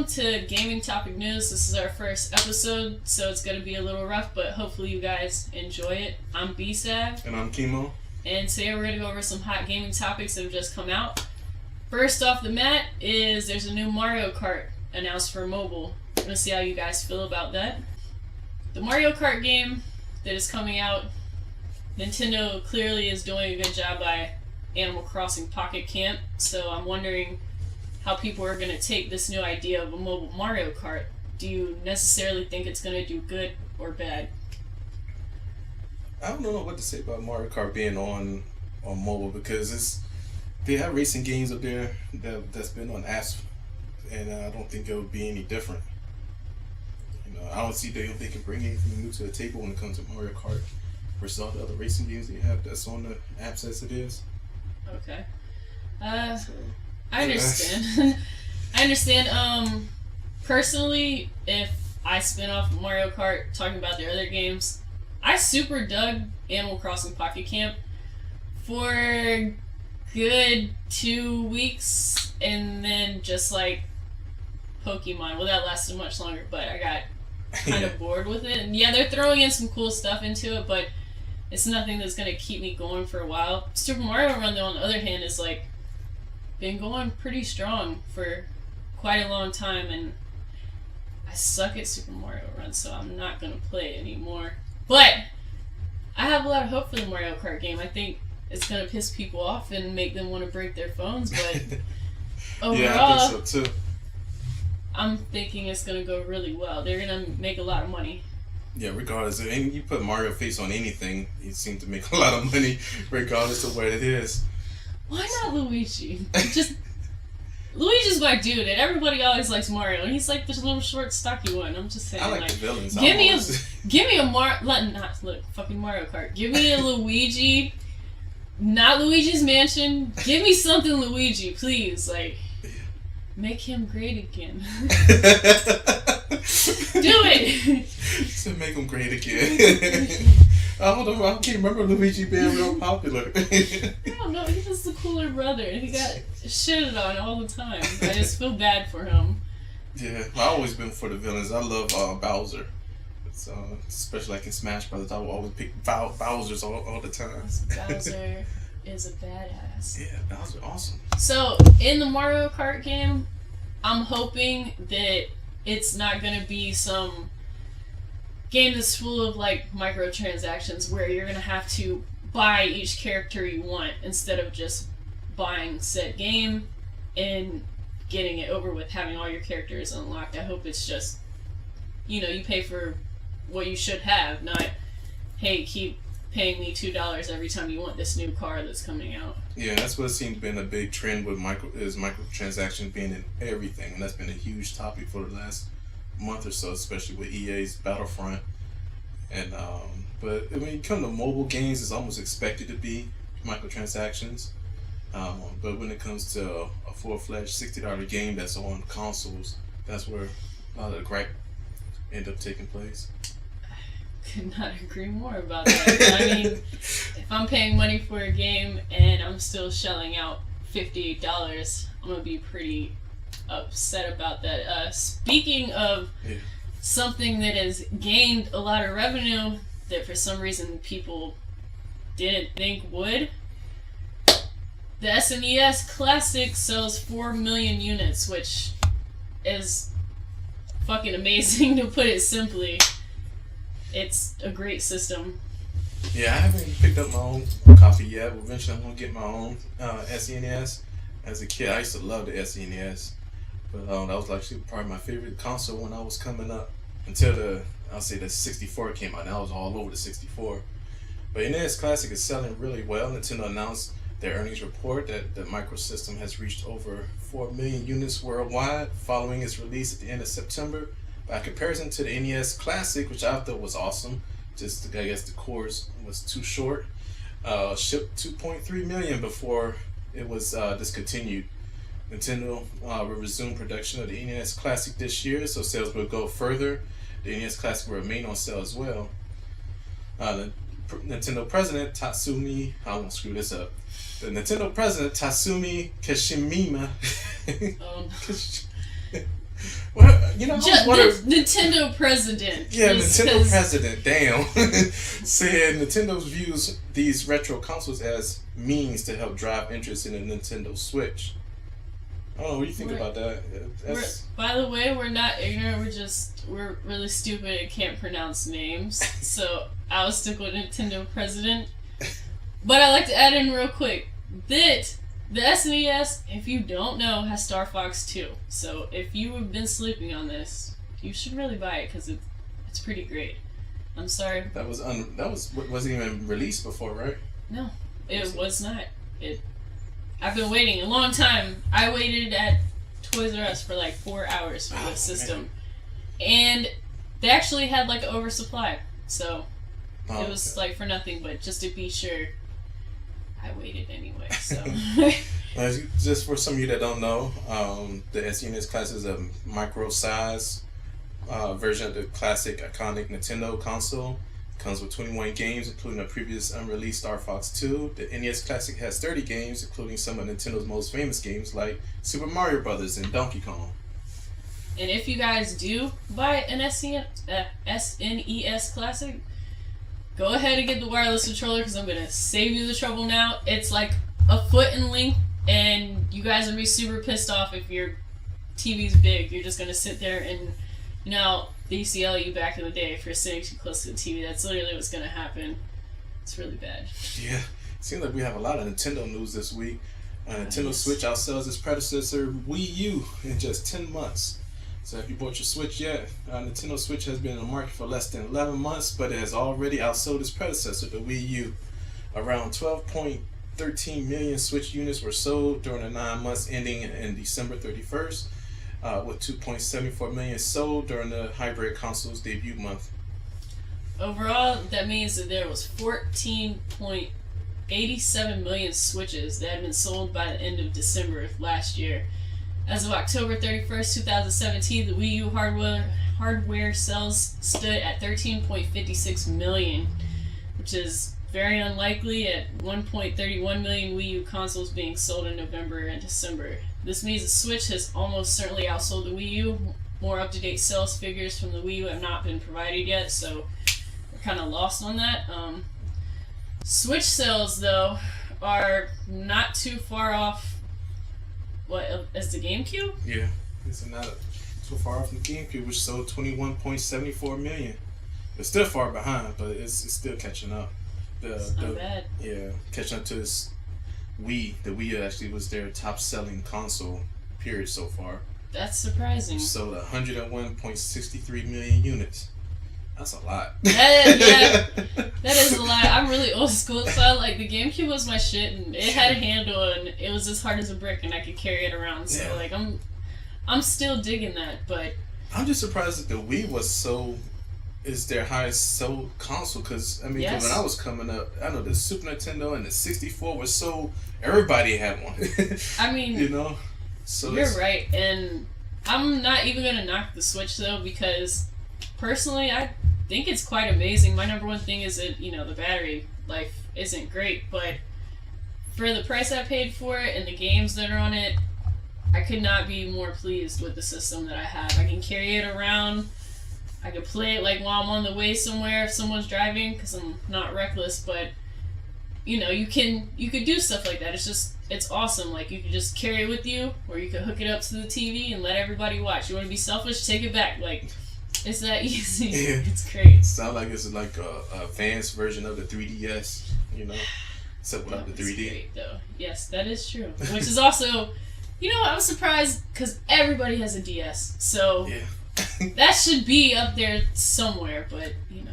to Gaming Topic News. This is our first episode, so it's going to be a little rough, but hopefully you guys enjoy it. I'm B-Sav. And I'm Chemo. And today we're going to go over some hot gaming topics that have just come out. First off the mat is there's a new Mario Kart announced for mobile. I'm going to see how you guys feel about that. The Mario Kart game that is coming out, Nintendo clearly is doing a good job by Animal Crossing Pocket Camp, so I'm wondering how people are going to take this new idea of a mobile Mario Kart. Do you necessarily think it's going to do good or bad? I don't know what to say about Mario Kart being on mobile, because they have racing games up there that's been on apps, and I don't think it would be any different. I don't see they can bring anything new to the table when it comes to Mario Kart versus all the other racing games they have that's on the apps as it is. Okay. I understand. I understand. Personally, if I spin off Mario Kart talking about their other games, I super dug Animal Crossing Pocket Camp for a good 2 weeks, and then just like Pokemon. Well, that lasted much longer, but I got kind of bored with it. And yeah, they're throwing in some cool stuff into it, but it's nothing that's going to keep me going for a while. Super Mario Run, though, on the other hand, is like been going pretty strong for quite a long time, and I suck at Super Mario Run, so I'm not going to play it anymore. But I have a lot of hope for the Mario Kart game. I think it's going to piss people off and make them want to break their phones, but overall, yeah, I think so too. I'm thinking it's going to go really well. They're going to make a lot of money. Yeah, regardless. You put Mario face on anything, you seem to make a lot of money, regardless of what it is. Why not Luigi? Luigi's my dude, and everybody always likes Mario, and he's like this little short, stocky one. I'm just saying, I like the villains. Give me a fucking Mario Kart. Give me a Luigi, not Luigi's Mansion. Give me something Luigi, please. Like, make him great again. Do it. To make him great again. I can't remember Luigi being real popular. I don't know. He was the cooler brother, and he got shitted on all the time. I just feel bad for him. Yeah, I've always been for the villains. I love Bowser. So, especially like in Smash Brothers, I would always pick Bowser's all the time. Bowser is a badass. Yeah, Bowser, awesome. So, in the Mario Kart game, I'm hoping that it's not going to be some game that's full of like microtransactions where you're going to have to buy each character you want instead of just buying said game and getting it over with, having all your characters unlocked. I hope it's just, you pay for what you should have, not, hey, keep paying me $2 every time you want this new car that's coming out. Yeah, that's what seems to be a big trend with microtransactions being in everything, and that's been a huge topic for the last month or so, especially with EA's Battlefront. And but when you come to mobile games, it's almost expected to be microtransactions. But when it comes to a full-fledged $60 game that's on consoles, that's where a lot of the gripe end up taking place. Could not agree more about that. I mean, if I'm paying money for a game and I'm still shelling out $58, I'm gonna be pretty upset about that. Speaking of something that has gained a lot of revenue that for some reason people didn't think would, the SNES Classic sells 4 million units, which is fucking amazing, to put it simply. It's a great system. Yeah, I haven't picked up my own copy yet, but eventually I'm going to get my own SNES. As a kid, I used to love the SNES, but that was actually probably my favorite console when I was coming up, until the 64 came out, and I was all over the 64. But NES Classic is selling really well. Nintendo announced their earnings report that the microsystem has reached over 4 million units worldwide following its release at the end of September. By comparison to the NES Classic, which I thought was awesome, just I guess the cores was too short, shipped 2.3 million before it was discontinued. Nintendo will resume production of the NES Classic this year, so sales will go further. The NES Classic will remain on sale as well. The Nintendo president Tatsumi, I won't screw this up. The Nintendo president Tatsumi Kishimima Well, you know, Nintendo president. Yeah, Nintendo president. Damn, said Nintendo views these retro consoles as means to help drive interest in the Nintendo Switch. I don't know. What do you think about that? By the way, we're not ignorant. We're really stupid and can't pronounce names. So I'll stick with Nintendo president. But I like to add in real quick that the SNES, if you don't know, has Star Fox 2. So if you have been sleeping on this, you should really buy it because it's pretty great. I'm sorry. That wasn't even released before, right? No, it was not. I've been waiting a long time. I waited at Toys R Us for like 4 hours for this system. Man. And they actually had like an oversupply. So it was like for nothing, but just to be sure, I waited anyway. So just for some of you that don't know, the SNES class is a micro size version of the classic iconic Nintendo console. Comes with 21 games, including a previous unreleased Star Fox 2. The NES Classic has 30 games, including some of Nintendo's most famous games like Super Mario Brothers and Donkey Kong. And if you guys do buy an SNES Classic, go ahead and get the wireless controller because I'm going to save you the trouble now. It's like a foot in length, and you guys will be super pissed off if your TV's big. You're just going to sit there and, you know, they used to yell at you back in the day if you're sitting too close to the TV. That's literally what's going to happen. It's really bad. Yeah. It seems like we have a lot of Nintendo news this week. Nintendo Switch outsells its predecessor Wii U in just 10 months. So if you bought your Switch yet, Nintendo Switch has been in the market for less than 11 months, but it has already outsold its predecessor, the Wii U. Around 12.13 million Switch units were sold during the 9 months ending in December 31st. With 2.74 million sold during the hybrid console's debut month. Overall, that means that there was 14.87 million Switches that had been sold by the end of December of last year. As of October 31st, 2017, the Wii U hardware sales stood at 13.56 million, which is very unlikely at 1.31 million Wii U consoles being sold in November and December. This means the Switch has almost certainly outsold the Wii U. More up-to-date sales figures from the Wii U have not been provided yet, so we're kind of lost on that. Switch sales, though, are not too far off. What, as the GameCube? Yeah, it's not too far off from the GameCube, which sold 21.74 million. It's still far behind, but it's still catching up. It's not bad. Yeah, catching up to its Wii. The Wii actually was their top-selling console, period, so far. That's surprising. Which sold 101.63 million units. That's a lot. That is a lot. I'm really old school, so like the GameCube was my shit, and it had a handle, and it was as hard as a brick, and I could carry it around. So like I'm still digging that, but I'm just surprised that the Wii is their highest sold console, because I mean, yes. When I was coming up, I know the Super Nintendo and the 64 were sold. Everybody had one. I mean, you know, so you're right, and I'm not even gonna knock the Switch though, because personally, I think it's quite amazing. My number one thing is that, you know, the battery life isn't great, but for the price I paid for it and the games that are on it, I could not be more pleased with the system that I have. I can carry it around. I could play it like while I'm on the way somewhere if someone's driving, because I'm not reckless, but you know, you could do stuff like that. It's awesome. Like, you could just carry it with you, or you could hook it up to the TV and let everybody watch. You want to be selfish? Take it back. Like, it's that easy. Yeah. It's great. Sounds like it's like a advanced version of the 3DS, you know, except without the 3D. Great, though. Yes, that is true. Which is also, you know, I was surprised because everybody has a DS, so yeah. That should be up there somewhere. But you know,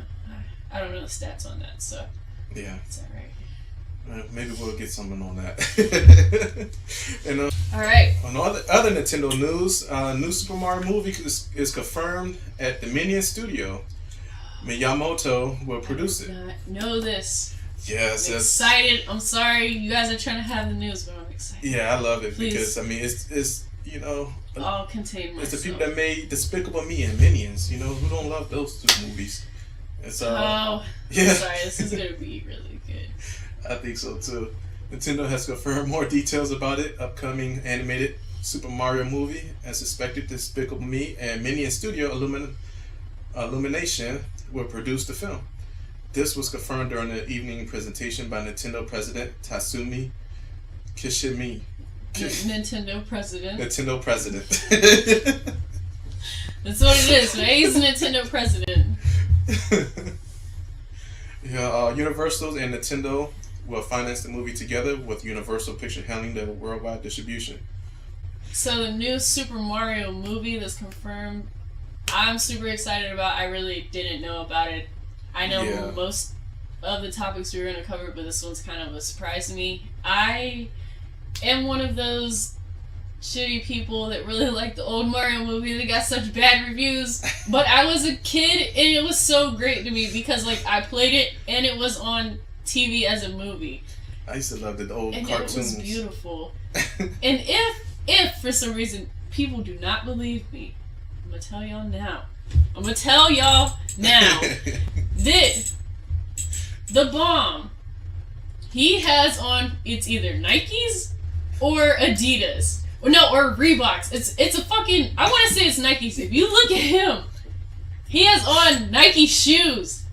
I don't know the stats on that, so yeah, it's all right. Maybe we'll get something on that. And all right. On other Nintendo news, new Super Mario movie is confirmed at the Minion Studio. Miyamoto will produce it. I did not know this. Yes, I'm excited. I'm sorry, you guys are trying to have the news, but I'm excited. Yeah, I love it. Please. Because I mean, it's you know, I'll contain myself. It's the people that made Despicable Me and Minions. You know, who don't love those two movies? It's yeah. Sorry, this is gonna be really good. I think so too. Nintendo has confirmed more details about it. Upcoming animated Super Mario movie, and suspected Despicable Me and Minion Studio Illumination will produce the film. This was confirmed during the evening presentation by Nintendo President Tatsumi Kishimi. Nintendo President. Nintendo President. That's what it is, right? He's a Nintendo President. Yeah, Universal and Nintendo will finance the movie together, with Universal Pictures handling the worldwide distribution. So the new Super Mario movie that's confirmed, I'm super excited about. I really didn't know about it. I know most of the topics we were going to cover, but this one's kind of a surprise to me. I am one of those shitty people that really like the old Mario movie that got such bad reviews, but I was a kid and it was so great to me because like I played it and it was on TV as a movie. I used to love the old and cartoons. It was beautiful. And if for some reason people do not believe me, I'm gonna tell y'all now. That the bomb he has on, it's either Nikes or Adidas. Or Reeboks. It's a fucking, I want to say it's Nikes. If you look at him, he has on Nike shoes.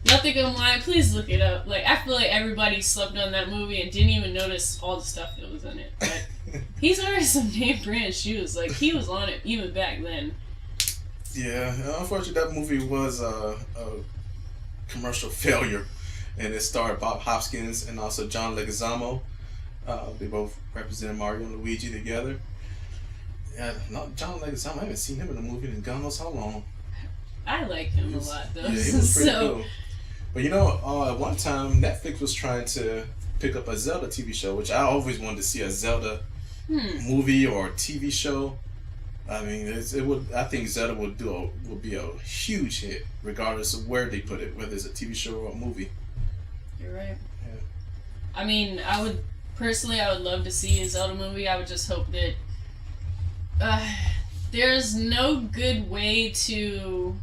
Nothing I'm lying. Please look it up. Like, I feel like everybody slept on that movie and didn't even notice all the stuff that was in it. But he's wearing some name brand shoes. Like, he was on it even back then. Yeah, unfortunately that movie was a commercial failure. And it starred Bob Hoskins and also John Leguizamo. They both represented Mario and Luigi together. Yeah, John Leguizamo, I haven't seen him in a movie in God knows how long. I like him a lot, though. Yeah, he was pretty cool. But you know, at one time, Netflix was trying to pick up a Zelda TV show, which I always wanted to see a Zelda movie or TV show. I mean, I think Zelda would be a huge hit, regardless of where they put it, whether it's a TV show or a movie. You're right. Yeah. I mean, I would love to see a Zelda movie. I would just hope that there's no good way to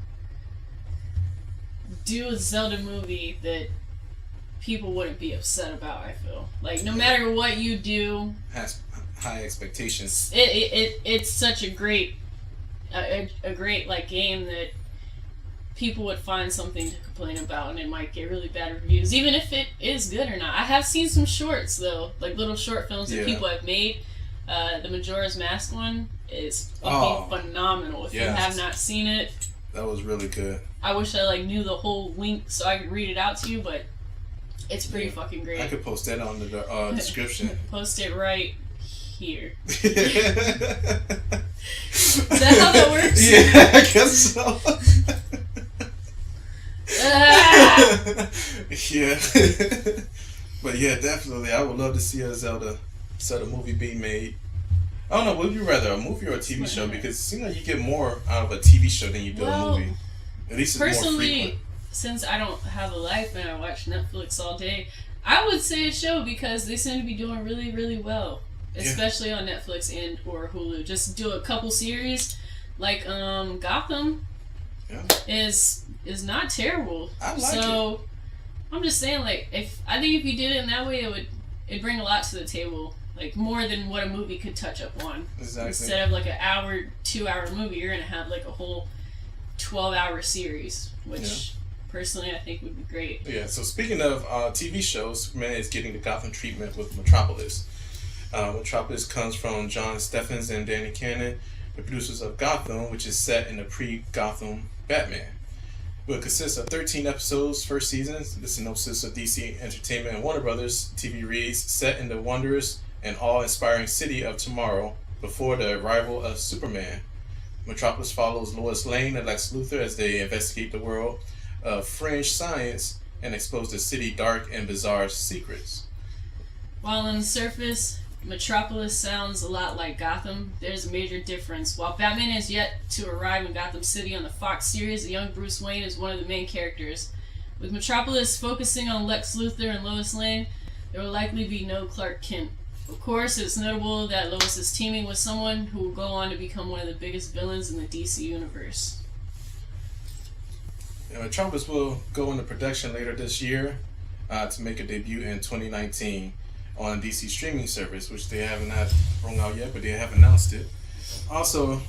do a Zelda movie that people wouldn't be upset about. I feel like no matter what you do, has high expectations. It's such a great like game that people would find something to complain about, and it might get really bad reviews, even if it is good or not. I have seen some shorts though, like little short films that people have made. The Majora's Mask one is fucking phenomenal. If you have not seen it, that was really good. I wish I knew the whole link so I could read it out to you, but it's pretty fucking great. I could post that on the description. Post it right here. Is that how that works? Yeah, I guess so. Yeah. But yeah, definitely, I would love to see a Zelda movie being made. I don't know, would you rather a movie or a TV show? Because it seems like you get more out of a TV show than you do a movie. At least it's more frequent. Personally, since I don't have a life and I watch Netflix all day, I would say a show because they seem to be doing really, really well. Especially on Netflix and or Hulu. Just do a couple series. Like Gotham is not terrible. I like it. I'm just saying, if you did it in that way, it'd bring a lot to the table. Like more than what a movie could touch up on. Exactly. Instead of an hour, 2-hour movie, you're gonna have a whole 12-hour series, which personally I think would be great. Yeah. So speaking of TV shows, Superman is getting the Gotham treatment with Metropolis. Metropolis comes from John Stephens and Danny Cannon, the producers of Gotham, which is set in the pre-Gotham Batman. It will consist of 13 episodes, first season. The synopsis of DC Entertainment and Warner Brothers TV reads, set in the wondrous and awe-inspiring city of tomorrow before the arrival of Superman. Metropolis follows Lois Lane and Lex Luthor as they investigate the world of fringe science and expose the city's dark and bizarre secrets. While on the surface, Metropolis sounds a lot like Gotham, there's a major difference. While Batman is yet to arrive in Gotham City on the Fox series, the young Bruce Wayne is one of the main characters. With Metropolis focusing on Lex Luthor and Lois Lane, there will likely be no Clark Kent. Of course, it's notable that Lois is teaming with someone who will go on to become one of the biggest villains in the DC universe. Metropolis will go into production later this year to make a debut in 2019. on a DC streaming service, which they have not rolled out yet, but they have announced it. Also,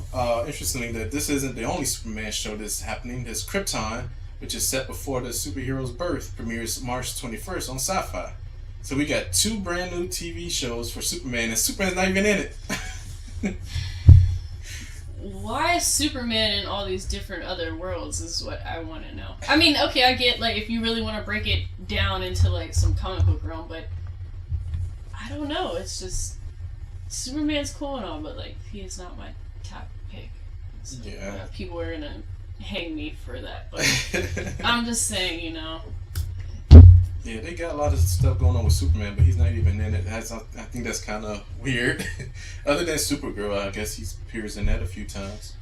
interestingly, that this isn't the only Superman show that's happening. There's Krypton, which is set before the superhero's birth, premieres March 21st on Sci-Fi. So we got 2 brand new TV shows for Superman, and Superman's not even in it. Why is Superman in all these different other worlds is what I want to know. I mean, okay, I get, like, if you really want to break it down into, like, some comic book realm, but I don't know. It's just, Superman's cool and all, but, like, he is not my top pick. So, Yeah. People are going to hang me for that, but I'm just saying, you know. Yeah, they got a lot of stuff going on with Superman, but he's not even in it. I think that's kind of weird. Other than Supergirl, I guess he appears in that a few times.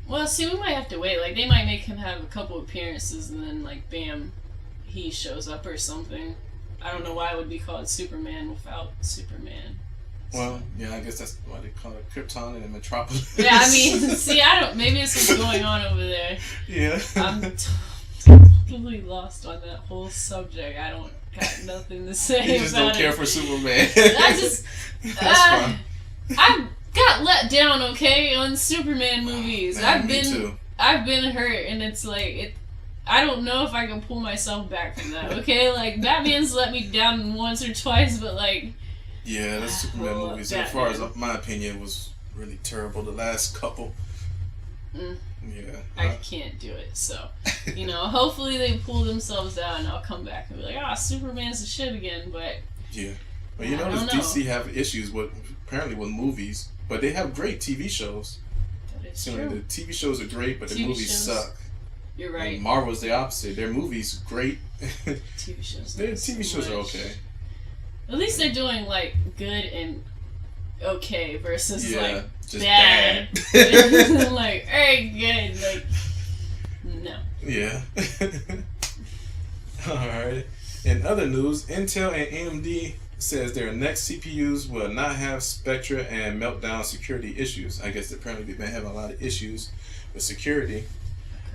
Well, see, we might have to wait. Like, they might make him have a couple appearances, and then, like, bam, he shows up or something. I don't know why it would be called Superman without Superman. Well, yeah, I guess that's why they call it Krypton and Metropolis. Yeah, I mean, see, maybe it's what's going on over there. Yeah. I'm totally lost on that whole subject. I don't got nothing to say about it. You just don't care for Superman. That's fine. I got let down, okay, on Superman movies. Man, me too. I've been hurt, and it's like I don't know if I can pull myself back from that. Okay, like Batman's let me down once or twice, but like. Yeah, the Superman movies, as far as my opinion, was really terrible. The last couple. Yeah. I can't do it, so, you know, hopefully they pull themselves out and I'll come back and be like, Superman's the shit again, but... Yeah. But you notice DC have issues apparently with movies, but they have great TV shows. That is true. The TV shows are great, but the movies suck. You're right. And Marvel's the opposite. Their movies great. TV shows. Their TV shows are okay. At least they're doing, like, good and okay versus, like, just bad. Like, alright, good. Like, no. Yeah. Alright. In other news, Intel and AMD says their next CPUs will not have Spectre and Meltdown security issues. I guess apparently they've been having a lot of issues with security.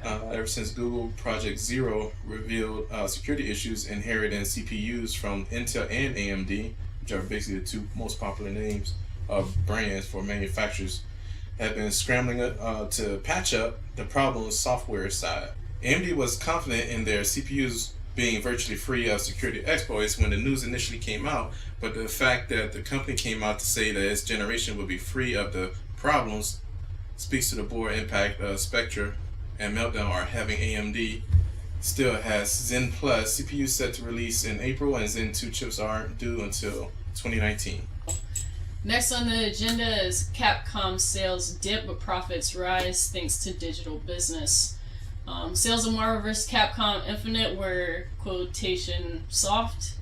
Ever since Google Project Zero revealed security issues inherent in CPUs from Intel and AMD, which are basically the 2 most popular names of brands for manufacturers, have been scrambling to patch up the problem's software side. AMD was confident in their CPUs being virtually free of security exploits when the news initially came out, but the fact that the company came out to say that its generation would be free of the problems speaks to the broader impact Spectre and Meltdown are having. AMD still has Zen Plus CPU set to release in April, and Zen 2 chips aren't due until 2019. Next on the agenda is Capcom sales dip but profits rise thanks to digital business. Sales of Marvel vs. Capcom Infinite were quotation soft.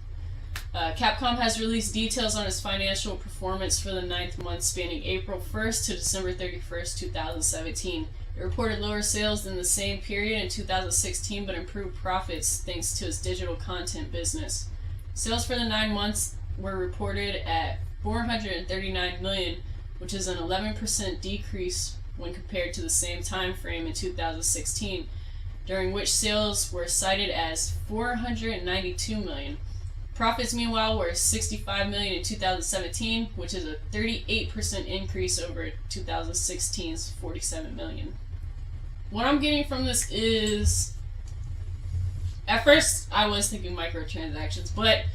Capcom has released details on its financial performance for the 9th month spanning April 1st to December 31st, 2017. It reported lower sales than the same period in 2016 but improved profits thanks to its digital content business. Sales for the 9 months were reported at $439 million, which is an 11% decrease when compared to the same time frame in 2016, during which sales were cited as $492 million. Profits, meanwhile, were $65 million in 2017, which is a 38% increase over 2016's $47 million. What I'm getting from this is, at first I was thinking microtransactions, but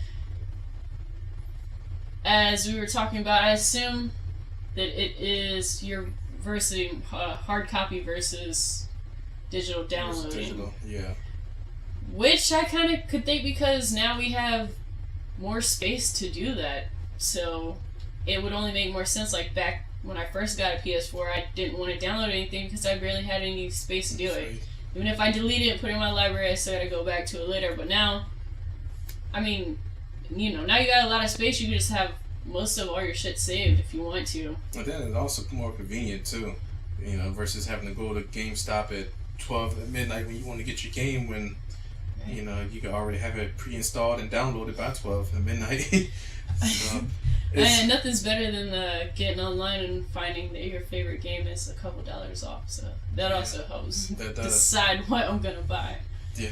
as we were talking about, I assume that it is you're versus hard copy versus digital downloading. Digital, yeah. Which I kind of could think because now we have more space to do that. So it would only make more sense. Like back when I first got a PS4, I didn't want to download anything because I barely had any space to do it. Even if I delete it and put it in my library, I still gotta go back to it later. But now, I mean, you know, now you got a lot of space. You can just have most of all your shit saved if you want to. And then it's also more convenient too, you know, versus having to go to GameStop at 12 at midnight when you want to get your game when, you know, you can already have it pre-installed and downloaded by 12 at midnight. So, and nothing's better than getting online and finding that your favorite game is a couple $dollars off. So that also helps decide what I'm gonna buy. Yeah.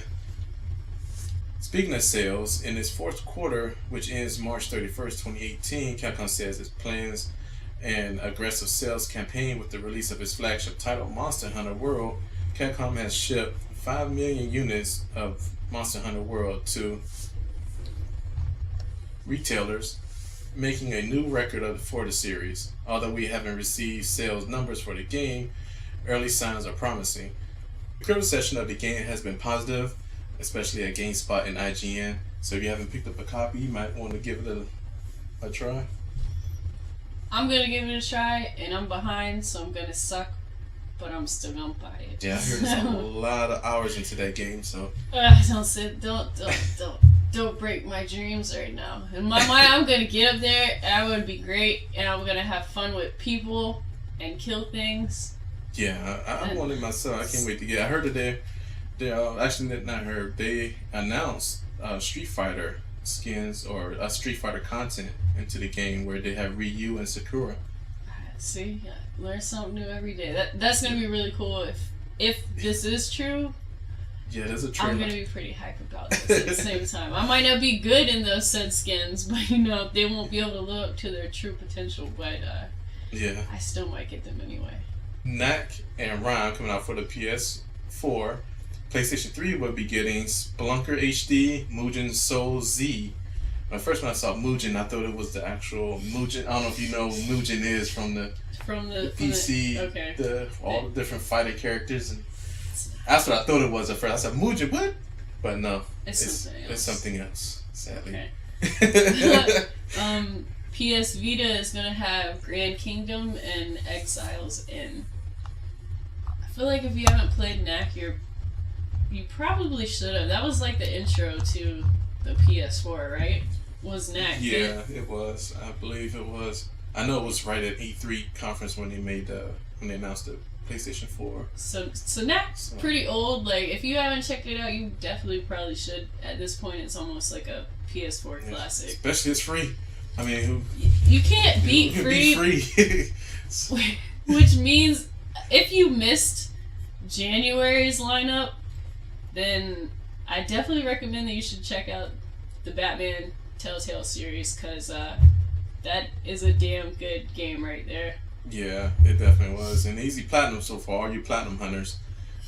Speaking of sales, in its fourth quarter, which ends March 31st, 2018, Capcom says it plans an aggressive sales campaign with the release of its flagship title, Monster Hunter World. Capcom has shipped 5 million units of Monster Hunter World to retailers, making a new record for the series. Although we haven't received sales numbers for the game, early signs are promising. The critical reception of the game has been positive, especially at GameSpot and IGN. So if you haven't picked up a copy, you might want to give it a try. I'm gonna give it a try, and I'm behind, so I'm gonna suck, but I'm still gonna buy it. Yeah, I heard there's a lot of hours into that game, so. Don't break my dreams right now. In my mind, I'm gonna get up there, and I'm gonna be great, and I'm gonna have fun with people and kill things. Yeah, I want it myself. I can't wait to get it. I heard that they announced Street Fighter skins or Street Fighter content into the game where they have Ryu and Sakura. See, learn something new every day. That's gonna be really cool if this is true. Yeah, there's a trailer. I'm gonna be pretty hype about this at the same time. I might not be good in those said skins, but they won't be able to live up to their true potential. But yeah, I still might get them anyway. Knack and Rhyme coming out for the PS4. PlayStation 3 will be getting Spelunker HD, Mugen Soul Z. First when I saw Mugen, I thought it was the actual Mugen. I don't know if you know who Mugen is from the PC, all the different fighter characters. And that's what I thought it was at first. I said, Mugen, what? But no, it's something else, sadly. Okay. PS Vita is going to have Grand Kingdom and Exiles in. I feel like if you haven't played Knack, you probably should have. That was like the intro to the PS4, right? Was Knack? Yeah, it was. I believe it was. I know it was right at E3 conference when they announced the PlayStation 4. So Knack's pretty old. Like, if you haven't checked it out, you definitely probably should. At this point, it's almost like a PS4 classic. Especially it's free. I mean, you can't beat free. Which means if you missed January's lineup, then I definitely recommend that you should check out the Batman Telltale series, because that is a damn good game right there. Yeah, it definitely was. And easy platinum so far. All you platinum hunters,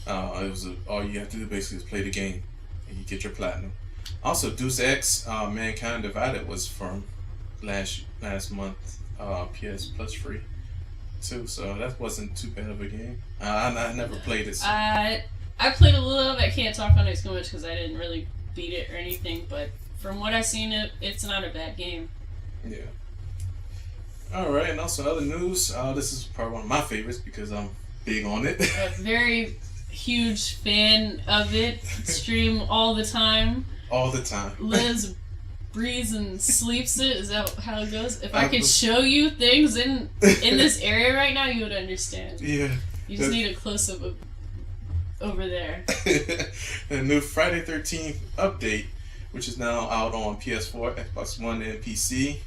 all you have to do basically is play the game, and you get your platinum. Also, Deus Ex: Mankind Divided was from last month, PS Plus free too. So that wasn't too bad of a game. I never played it. So. I played a little of it. I can't talk on it too much because I didn't really beat it or anything, but from what I've seen, it's not a bad game. Yeah. Alright, and also other news. This is probably one of my favorites because I'm big on it. A very huge fan of it. Stream all the time. All the time. Lives, breathes, and sleeps it. Is that how it goes? If I could show you things in this area right now, you would understand. Yeah. You just need a close-up of over there. A new Friday 13th update, which is now out on PS4, Xbox One, and PC.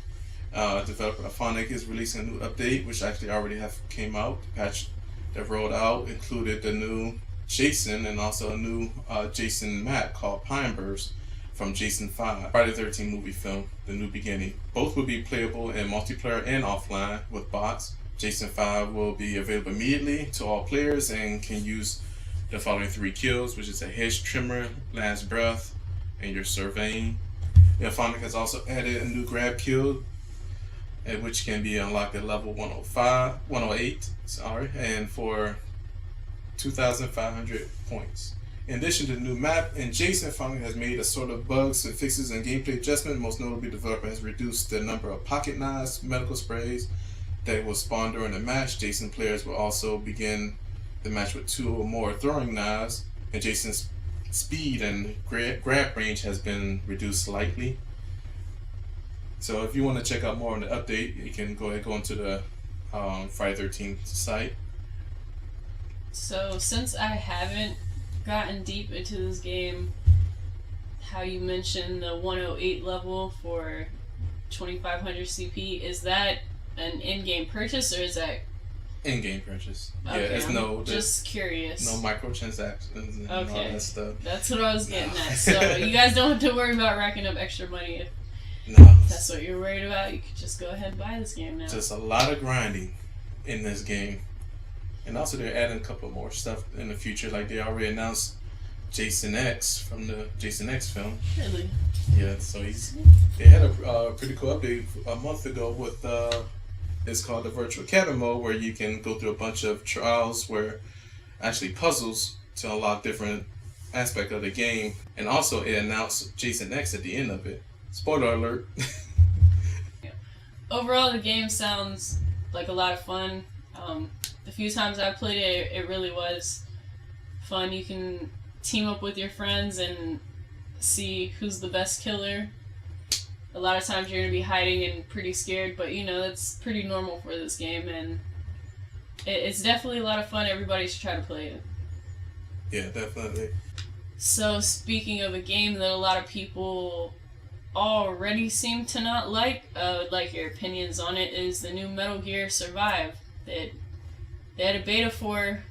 Developer Aphonic is releasing a new update, which actually already came out. The patch that rolled out included the new Jason and also a new Jason map called Pine Burst from Jason 5, Friday the 13th movie film, The New Beginning. Both will be playable in multiplayer and offline with bots. Jason 5 will be available immediately to all players and can use the following 3 kills, which is a hedge trimmer, last breath, and your surveying. Aphonic has also added a new grab kill, which can be unlocked at level 108, and for 2,500 points. In addition to the new map, and Jason finally has made a sort of bugs and fixes and gameplay adjustment. Most notably, the developer has reduced the number of pocket knives, medical sprays that will spawn during the match. Jason players will also begin the match with 2 or more throwing knives, and Jason's speed and grab range has been reduced slightly. So if you want to check out more on the update, you can go into the Friday 13th site. So since I haven't gotten deep into this game, how you mentioned the 108 level for 2500 CP, is that an in-game purchase or is that In-game purchase. Okay, Yeah, there's just curious. no microtransactions and all that stuff. That's what I was getting at. So you guys don't have to worry about racking up extra money. If No. that's what you're worried about, you could just go ahead and buy this game now. Just a lot of grinding in this game. And also they're adding a couple more stuff in the future. Like they already announced Jason X from the Jason X film. Really? Yeah, so they had a pretty cool update a month ago with it's called the Virtual Academy mode, where you can go through a bunch of trials where actually puzzles to unlock different aspects of the game. And also it announced Jason X at the end of it. Spoiler alert. Yeah. Overall, the game sounds like a lot of fun. The few times I played it, it really was fun. You can team up with your friends and see who's the best killer. A lot of times you're going to be hiding and pretty scared, but you know, that's pretty normal for this game, and it's definitely a lot of fun. Everybody should try to play it. Yeah, definitely. So, speaking of a game that a lot of people already seem to not like, I would like your opinions on it, is the new Metal Gear Survive. They had a beta for.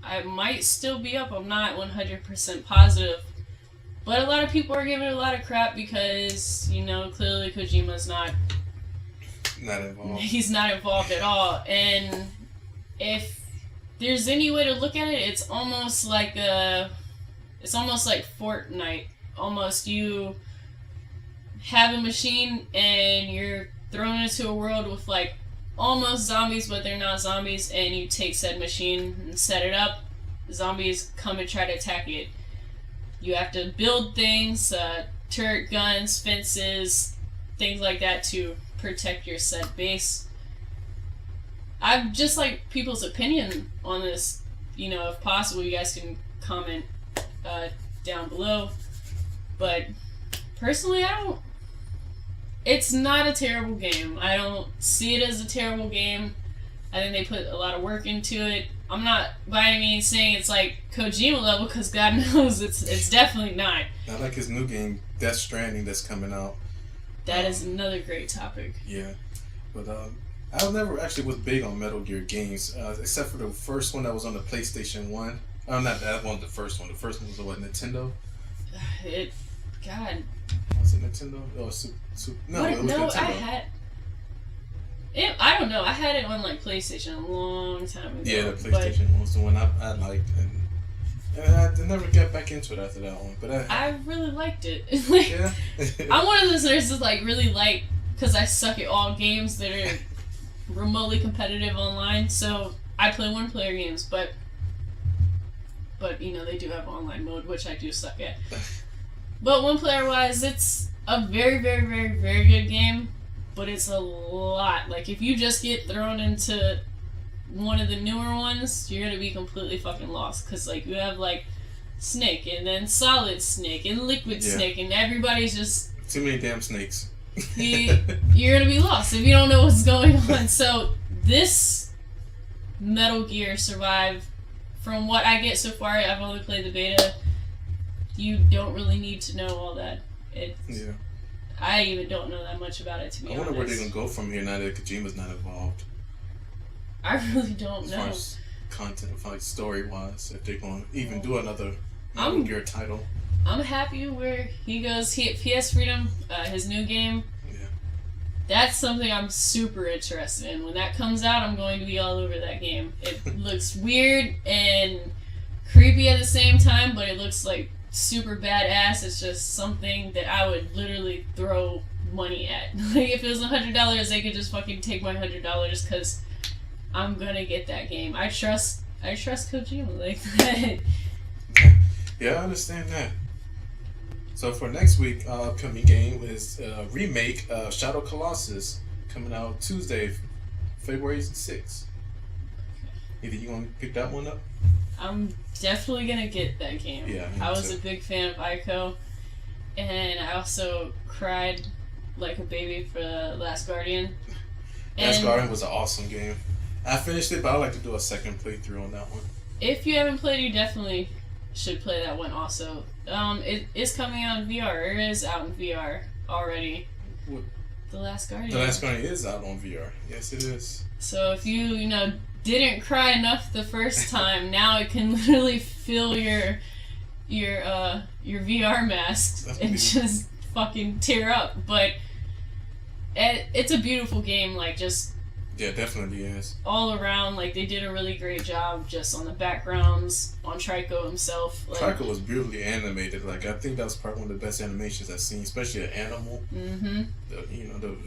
I might still be up, I'm not 100% positive. But a lot of people are giving it a lot of crap because, you know, clearly Kojima's not involved. He's not involved at all. And if there's any way to look at it, it's almost like Fortnite. Almost you have a machine and you're thrown into a world with like almost zombies, but they're not zombies, and you take said machine and set it up. Zombies come and try to attack it. You have to build things, turret guns, fences, things like that to protect your said base. I'd just like people's opinion on this. You know, if possible, you guys can comment down below. But personally, it's not a terrible game. I don't see it as a terrible game. I think they put a lot of work into it. I'm not by any means saying it's like Kojima level, because God knows it's definitely not. I like his new game, Death Stranding, that's coming out. That is another great topic. Yeah, but I never actually was big on Metal Gear games, except for the first one that was on the PlayStation 1. Not that one, the first one. The first one was what, Nintendo? God. Was it Nintendo? Oh, no, it was Nintendo. I don't know. I had it on like PlayStation a long time ago. Yeah, the PlayStation was the one I liked, and I never got back into it after that one. But I really liked it. Yeah. I'm one of those nerds that like really like, because I suck at all games that are remotely competitive online. So I play one-player games, but you know, they do have online mode, which I do suck at. But one-player wise, it's a very, very, very, very good game. But it's a lot. Like, if you just get thrown into one of the newer ones, you're gonna be completely fucking lost. Because, like, you have, like, Snake, and then Solid Snake, and Liquid Snake, and everybody's just... Too many damn snakes. You're gonna be lost if you don't know what's going on. So, this Metal Gear Survive, from what I get so far, I've only played the beta, you don't really need to know all that. Yeah. I even don't know that much about it, to be honest. I wonder where they're going to go from here now that Kojima's not involved. I really don't know. As far as content, like story-wise, if they're going to even do another Metal Gear title. I'm happy where he goes. PS Freedom, his new game. Yeah. That's something I'm super interested in. When that comes out, I'm going to be all over that game. It looks weird and creepy at the same time, but it looks like super badass. It's just something that I would literally throw money at. Like, if it was $100, they could just fucking take my $100, because I'm gonna get that game. I trust Kojima like that. Yeah, I understand that. So for next week, upcoming game is a remake of Shadow Colossus, coming out Tuesday, February 6th. Either you gonna pick that one up? I'm definitely gonna get that game. Yeah, I was a big fan of Ico, and I also cried like a baby for Last Guardian. Last Guardian was an awesome game. I finished it, but I'd like to do a second playthrough on that one. If you haven't played, you definitely should play that one also. It is coming out in VR. It is out in VR already. What? The Last Guardian. The Last Guardian is out on VR. Yes, it is. So if you didn't cry enough the first time, now it can literally fill your VR masks and just fucking tear up. But it's a beautiful game, like just yeah, definitely is. All around, like they did a really great job just on the backgrounds, on Trico himself. Like, Trico was beautifully animated. Like I think that was probably one of the best animations I've seen, especially an animal. Mm-hmm.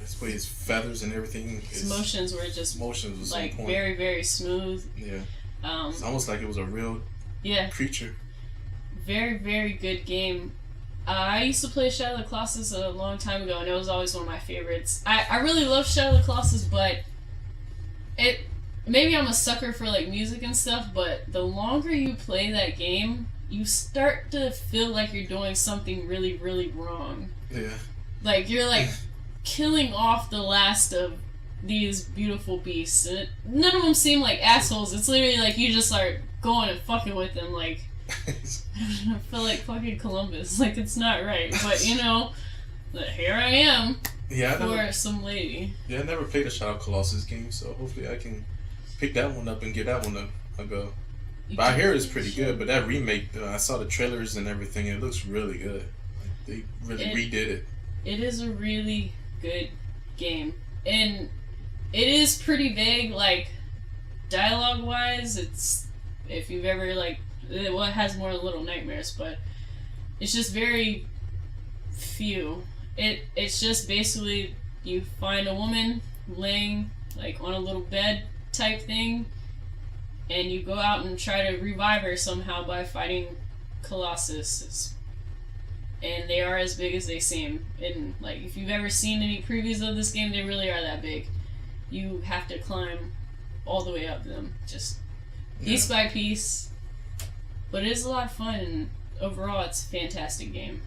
His way, his feathers and everything. His motions were just like very, very smooth. Yeah. It's almost like it was a real creature. Very, very good game. I used to play Shadow of the Colossus a long time ago, and it was always one of my favorites. I really love Shadow of the Colossus, but maybe I'm a sucker for like music and stuff, but the longer you play that game, you start to feel like you're doing something really, really wrong. Yeah. Like you're like killing off the last of these beautiful beasts, and none of them seem like assholes. It's literally like you just start going and fucking with them, like I feel like fucking Columbus. Like it's not right, but here I am. Yeah, for some lady. Yeah, I never played a Shadow of Colossus game, so hopefully I can pick that one up and give that one a go. But I hear it's pretty good. But that remake, I saw the trailers and everything. And it looks really good. Like, they really redid it. It is a really good game, and it is pretty vague. Like dialogue wise, it's if you've ever it has more Little Nightmares, but it's just very few. It's just basically you find a woman laying like on a little bed type thing, and you go out and try to revive her somehow by fighting Colossus. And they are as big as they seem. And like if you've ever seen any previews of this game, they really are that big. You have to climb all the way up them, just piece by piece. But it is a lot of fun, and overall it's a fantastic game.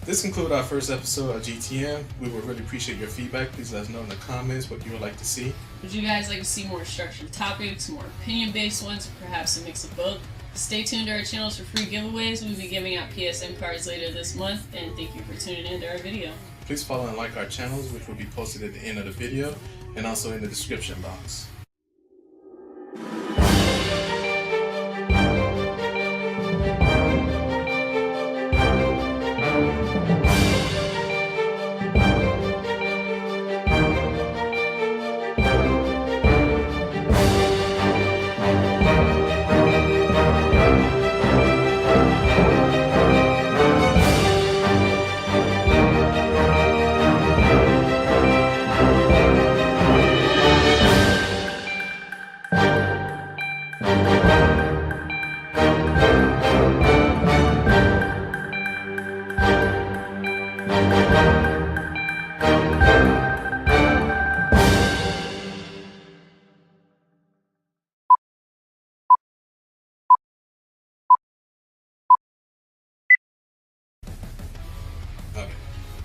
This concludes our first episode of GTN. We would really appreciate your feedback. Please let us know in the comments what you would like to see. Would you guys like to see more structured topics, more opinion-based ones, or perhaps a mix of both? Stay tuned to our channels for free giveaways. We'll be giving out PSN cards later this month, and thank you for tuning in to our video. Please follow and like our channels, which will be posted at the end of the video and also in the description box.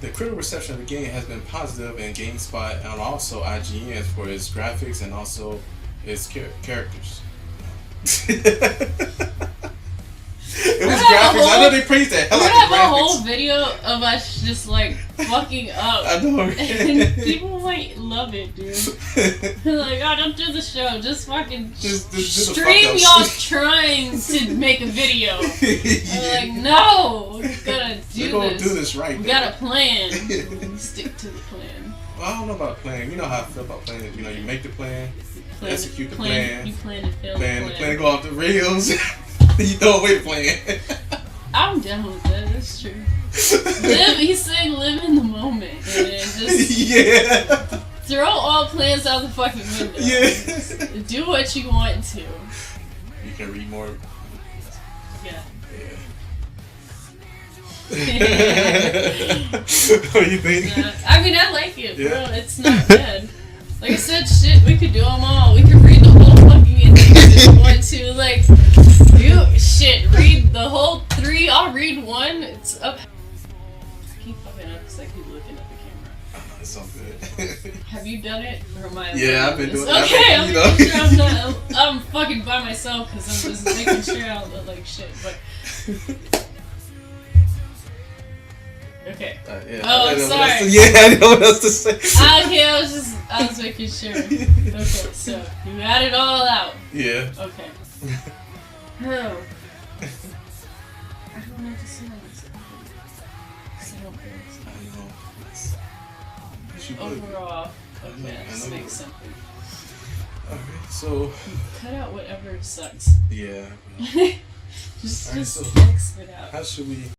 The critical reception of the game has been positive in GameSpot and also IGN for its graphics and also its characters. It was graphics. I know they praised that hell out of graphics. We have a whole video of us just like fucking up. I know, right? And people might love it, dude. Like, oh, don't do the show. Just fucking stream y'all trying to make a video. I'm like, no, we gotta do this right. We got a plan. Stick to the plan. Well, I don't know about plan. You know how I feel about plans. You know, you make the plan, execute the plan. You plan to fail the plan. The plan go off the rails. You throw away the plan. I'm down with that. That's true. He's saying live in the moment, and just throw all plans out the fucking window. Yeah. Do what you want to. You can read more. Yeah. What do you think? I mean, I like it, bro. It's not bad. Like I said, shit, we could do them all. We could read the whole fucking ending if we want to. Like, read the whole 3. I'll read 1. It's up. I keep fucking up because I keep looking at the camera. It's so good. Have you done it? Or am I? Yeah, I've been doing it. Okay, I'm making sure I'm fucking by myself because I'm just making sure I don't look like shit. But. Okay. Yeah. Oh, I'm sorry. I didn't know what else to say. Okay, I was just. I was making sure. Okay, so you got it all out. Yeah. Okay. Oh. I don't know what to say on this. I don't think I know. overall. I Okay, know. let's make something. Alright, so. Cut out whatever sucks. Yeah. just Alright, so X it out. how should we